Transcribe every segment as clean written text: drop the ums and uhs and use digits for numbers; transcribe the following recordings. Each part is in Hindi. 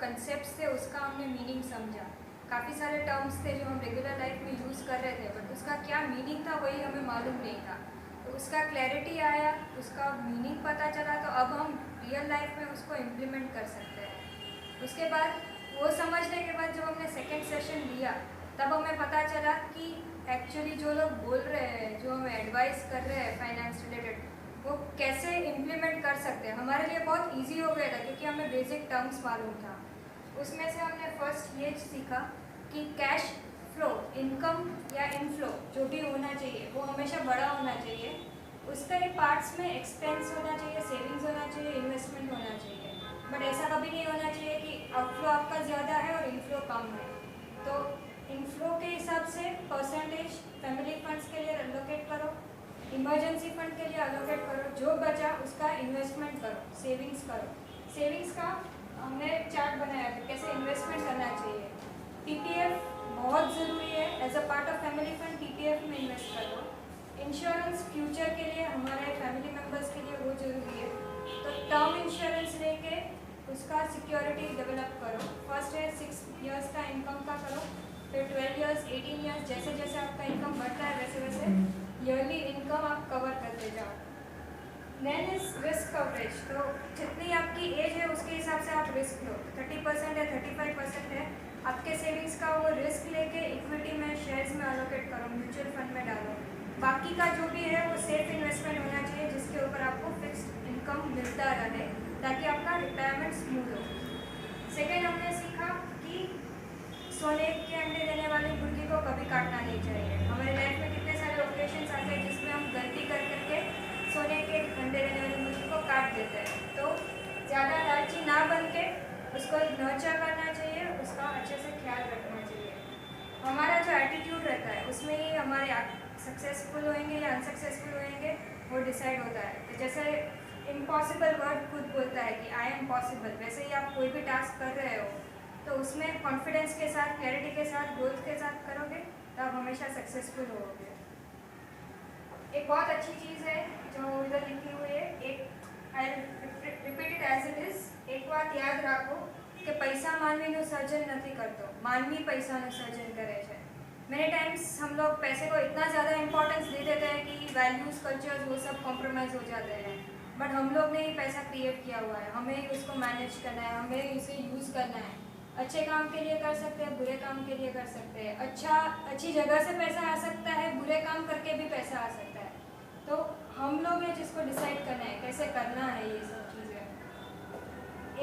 कंसेप्ट थे उसका हमने मीनिंग समझा। काफ़ी सारे टर्म्स थे जो हम रेगुलर लाइफ में यूज़ कर रहे थे, बट उसका क्या मीनिंग था वही हमें मालूम नहीं था। तो उसका क्लैरिटी आया, उसका मीनिंग पता चला, तो अब हम रियल लाइफ में उसको इम्प्लीमेंट कर सकते हैं। उसके बाद वो समझने के बाद जब हमने सेकेंड सेशन लिया, तब हमें पता चला कि एक्चुअली जो लोग बोल रहे हैं, जो हमें एडवाइस कर रहे हैं फाइनेंस रिलेटेड, वो कैसे इम्प्लीमेंट कर सकते हैं। हमारे लिए बहुत इजी हो गया था क्योंकि हमें बेसिक टर्म्स मालूम था। उसमें से हमने फर्स्ट ये सीखा कि कैश फ्लो, इनकम या इनफ्लो जो भी होना चाहिए वो हमेशा बड़ा होना चाहिए। उसका एक पार्ट्स में एक्सपेंस होना चाहिए, सेविंग्स होना चाहिए, इन्वेस्टमेंट होना चाहिए। बट ऐसा कभी नहीं होना चाहिए कि आउटफ्लो आपका ज़्यादा है और इनफ्लो कम है। तो इनफ्लो के हिसाब से परसेंटेज फैमिली फंड्स के लिए एलोकेट करो, इमरजेंसी फंड के लिए एलोकेट करो, जो बचा उसका इन्वेस्टमेंट करो, सेविंग्स करो। सेविंग्स का हमने चार्ट बनाया कि कैसे इन्वेस्टमेंट करना चाहिए। पीपीएफ बहुत ज़रूरी है, as a part of family fund PPF में इन्वेस्ट करो। इंश्योरेंस फ्यूचर के लिए, हमारे फैमिली मेम्बर्स के लिए वो ज़रूरी है, तो टर्म इंश्योरेंस लेके उसका सिक्योरिटी डेवलप करो। फर्स्ट है 6 इयर्स का इनकम का करो, फिर 12 इयर्स, 18 इयर्स, जैसे जैसे आपका इनकम बढ़ता है वैसे वैसे ईयरली इनकम आप कवर करते जाओ। देन इज रिस्क कवरेज, तो जितनी आपकी एज है उसके हिसाब से आप रिस्क लो। 30% है, 35% है, आपके सेविंग्स का वो रिस्क लेके इक्विटी में, शेयर्स में एलोकेट करो, म्यूचुअल फंड में डालो। बाकी का जो भी है वो सेफ इन्वेस्टमेंट होना चाहिए जिसके ऊपर आपको फिक्स्ड इनकम मिलता रहे, ताकि आपका रिटायरमेंट स्मूथ हो। सेकेंड हमने सीखा कि सोने के अंडे देने वाली मुर्गी को कभी काटना नहीं चाहिए। हमारे लाइफ में कितने सारे ओकेशंस आते हैं जिसमें हम गलती कर करके सोने के अंडे देने वाली मुर्गी को काट देते हैं। तो ज़्यादा लालची ना बन के उसको नर्चर करना चाहिए, उसका अच्छे से ख्याल रखना चाहिए। हमारा जो एटीट्यूड रहता है उसमें ही हमारे सक्सेसफुल होंगे या अनसक्सेसफुल होंगे वो डिसाइड होता है। तो जैसे इम्पॉसिबल वर्ड खुद बोलता है कि आई एम पॉसिबल, वैसे ही आप कोई भी टास्क कर रहे हो तो उसमें कॉन्फिडेंस के साथ, क्लैरिटी के साथ, गोल्स के साथ करोगे तो आप हमेशा सक्सेसफुल होगे। एक बहुत अच्छी चीज़ है जो इधर लिखी हुई है, एक I repeat it as it is. एक बात याद रखो कि पैसा मानवीનું સર્જન નથી કરતો, માનવી પૈસાનું સર્જન કરે છે। मेरे टाइम्स हम लोग पैसे को इतना ज़्यादा इंपॉर्टेंस दे देते हैं कि वैल्यूज़, कल्चर्स वो सब कॉम्प्रोमाइज़ हो जाते हैं। बट हम लोग ने ही पैसा क्रिएट किया हुआ है, हमें ही उसको मैनेज करना है, हमें ही उसे यूज़ करना है। अच्छे काम के लिए कर सकते हैं, बुरे काम के लिए कर सकते हैं। अच्छी जगह से पैसा आ सकता है, बुरे काम करके भी पैसा आ सकता है। तो हम लोग हैं जिसको डिसाइड करना है कैसे करना है ये सब चीज़ें।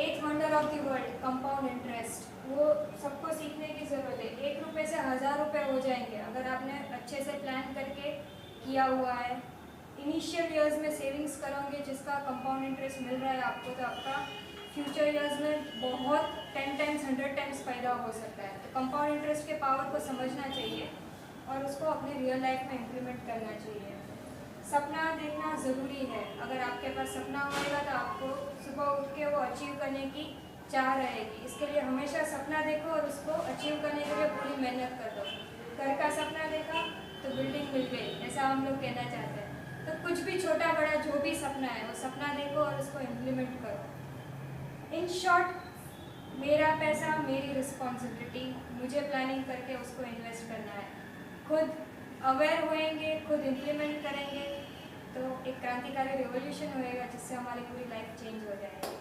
8th wonder of the world, compound interest, वो सबको सीखने की ज़रूरत है। 1 रुपये से 1000 रुपये हो जाएंगे अगर आपने अच्छे से प्लान करके किया हुआ है। इनिशियल ईयर्स में सेविंग्स करोगे जिसका कंपाउंड इंटरेस्ट मिल रहा है आपको, तो आपका फ्यूचर ईयर्स में बहुत 10 टाइम्स 100 टाइम्स फ़ायदा हो सकता है। तो कंपाउंड इंटरेस्ट के पावर को समझना चाहिए और उसको अपनी रियल लाइफ में इम्प्लीमेंट करना चाहिए। सपना देखना ज़रूरी है। अगर आपके पास सपना होगा तो आपको सुबह उठ के वो अचीव करने की चाह रहेगी। इसके लिए हमेशा सपना देखो और उसको अचीव करने के लिए पूरी मेहनत कर दो। घर का सपना देखा तो बिल्डिंग मिल गई, ऐसा हम लोग कहना चाहते हैं। तो कुछ भी छोटा बड़ा जो भी सपना है वो सपना देखो और उसको इम्प्लीमेंट करो। इन शॉर्ट, मेरा पैसा मेरी रिस्पॉन्सिबिलिटी, मुझे प्लानिंग करके उसको इन्वेस्ट करना है। खुद अवेयर होएंगे, खुद इम्प्लीमेंट करेंगे तो एक क्रांतिकारी रिवोल्यूशन होएगा जिससे हमारी पूरी लाइफ चेंज हो जाएगी।